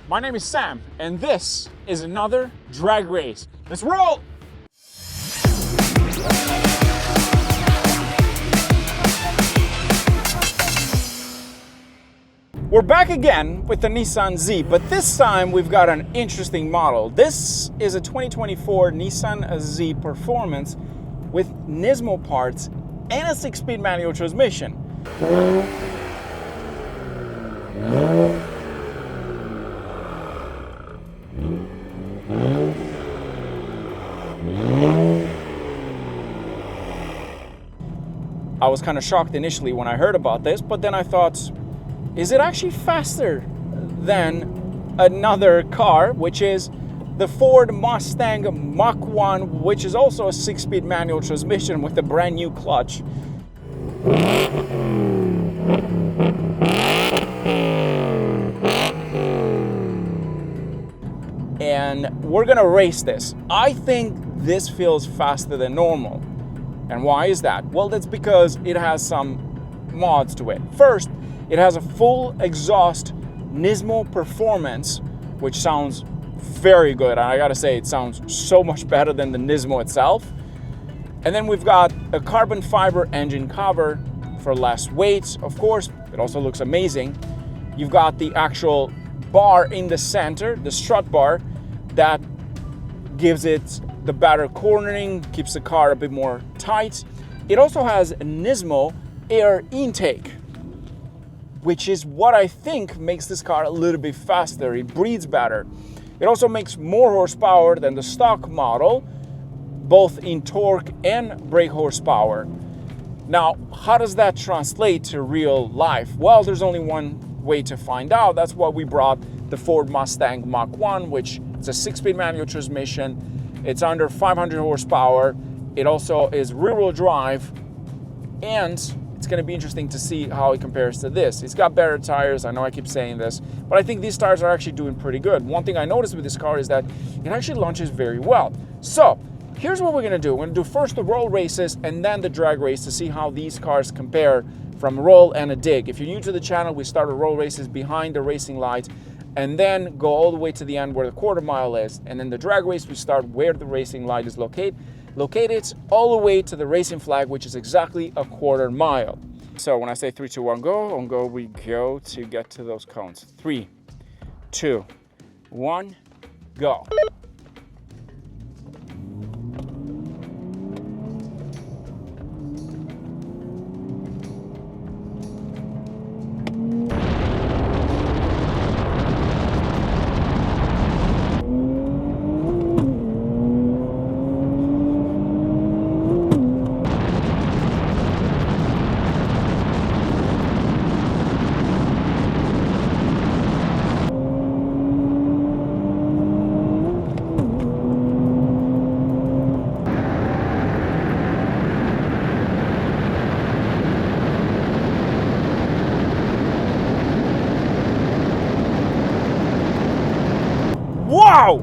my name is Sam, and this is another drag race. Let's roll! We're back again with the Nissan Z, but this time we've got an interesting model. This is a 2024 Nissan Z Performance with NISMO parts and a 6-speed manual transmission. I was kind of shocked initially when I heard about this, but then I thought, is it actually faster than another car, which is the Ford Mustang Mach 1, which is also a 6-speed manual transmission with a brand new clutch. And we're gonna race this. I think this feels faster than normal. And why is that? Well, that's because it has some mods to it. First, it has a full exhaust NISMO Performance, which sounds very good. I gotta say, it sounds so much better than the NISMO itself. And then we've got a carbon fiber engine cover for less weight. Of course, it also looks amazing. You've got the actual bar in the center, the strut bar, that gives it the better cornering, keeps the car a bit more tight. It also has a NISMO air intake, which is what I think makes this car a little bit faster. It breathes better. It also makes more horsepower than the stock model, both in torque and brake horsepower. Now, how does that translate to real life? Well, there's only one way to find out. That's why we brought the Ford Mustang Mach 1, which is a 6-speed manual transmission. It's under 500 horsepower. It also is rear-wheel drive, and it's going to be interesting to see how it compares to this. It's got better tires. I know I keep saying this, but I think these tires are actually doing pretty good. One thing I noticed with this car is that it actually launches very well. So here's what we're going to do. We're going to do first the roll races and then the drag race to see how these cars compare from roll and a dig. If you're new to the channel, we start with roll races behind the racing lights and then go all the way to the end where the quarter mile is. And then the drag race, we start where the racing light is located all the way to the racing flag, which is exactly a quarter mile. So when I say 3, 2, 1, go, on go we go to get to those cones. 3, 2, 1, go. Wow!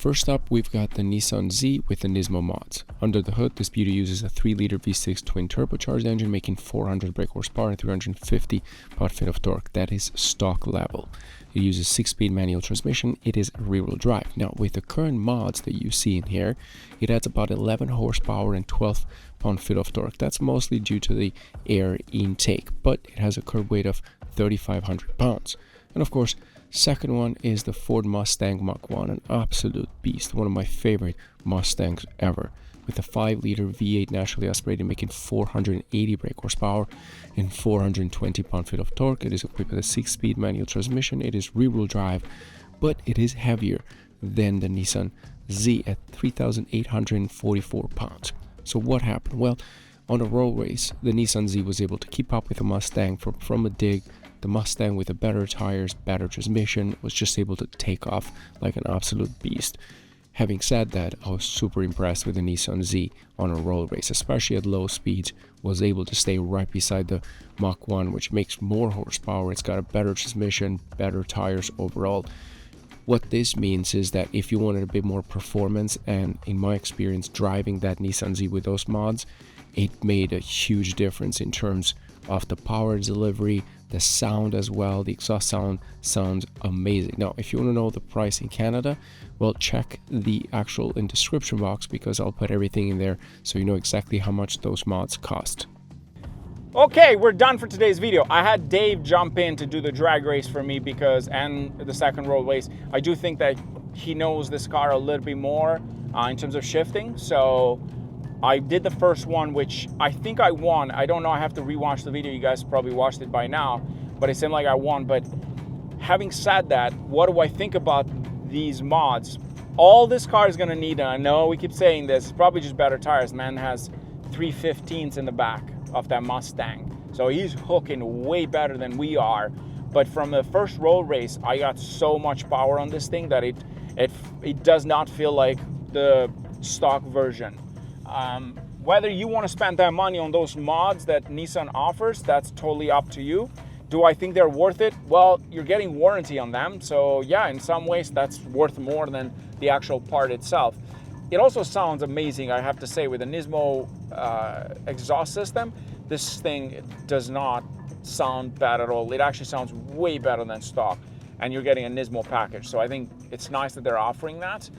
First up, we've got the Nissan Z with the NISMO mods. Under the hood, this beauty uses a 3-liter V6 twin turbocharged engine, making 400 brake horsepower and 350 pound-feet of torque. That is stock level. It uses 6-speed manual transmission. It is rear-wheel drive. Now, with the current mods that you see in here, it adds about 11 horsepower and 12 pound-feet of torque. That's mostly due to the air intake, but it has a curb weight of 3,500 pounds. And of course, second one is the Ford Mustang Mach 1, an absolute beast, one of my favorite Mustangs ever. With a 5-liter V8 naturally aspirated, making 480 brake horsepower and 420 pound-feet of torque. It is equipped with a 6-speed manual transmission. It is rear-wheel drive, but it is heavier than the Nissan Z at 3,844 pounds. So what happened? Well, on a road race, the Nissan Z was able to keep up with the Mustang from a dig. The Mustang, with the better tires, better transmission, was just able to take off like an absolute beast. Having said that, I was super impressed with the Nissan Z on a road race, especially at low speeds. Was able to stay right beside the Mach 1, which makes more horsepower. It's got a better transmission, better tires overall. What this means is that if you wanted a bit more performance, and in my experience driving that Nissan Z with those mods, it made a huge difference in terms of the power delivery, the sound as well. The exhaust sound sounds amazing. Now, if you want to know the price in Canada, well, check the actual in description box, because I'll put everything in there so you know exactly how much those mods cost. Okay, we're done for today's video. I had Dave jump in to do the drag race for me and the second road race. I do think that he knows this car a little bit more in terms of shifting. So I did the first one, which I think I won. I don't know, I have to rewatch the video. You guys probably watched it by now, but it seemed like I won. But having said that, what do I think about these mods? All this car is gonna need, and I know we keep saying this, it's probably just better tires. Man has 315s in the back of that Mustang. So he's hooking way better than we are. But from the first road race, I got so much power on this thing that it does not feel like the stock version. Whether you want to spend that money on those mods that Nissan offers, that's totally up to you. Do I think they're worth it? Well, you're getting warranty on them. So yeah, in some ways that's worth more than the actual part itself. It also sounds amazing, I have to say, with the NISMO exhaust system. This thing does not sound bad at all. It actually sounds way better than stock. And you're getting a NISMO package. So I think it's nice that they're offering that,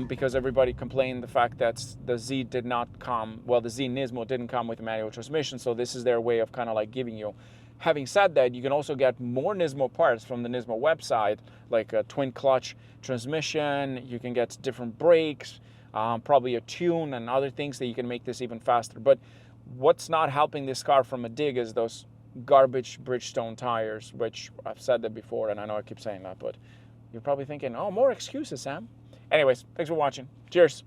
because everybody complained the fact that the Z did not come, well, the Z Nismo didn't come with a manual transmission, so this is their way of kind of like giving you. Having said that, you can also get more NISMO parts from the NISMO website, like a twin clutch transmission, you can get different brakes, probably a tune and other things that you can make this even faster. But what's not helping this car from a dig is those garbage Bridgestone tires, which I've said that before, and I know I keep saying that, but you're probably thinking, oh, more excuses, Sam. Anyways, thanks for watching. Cheers.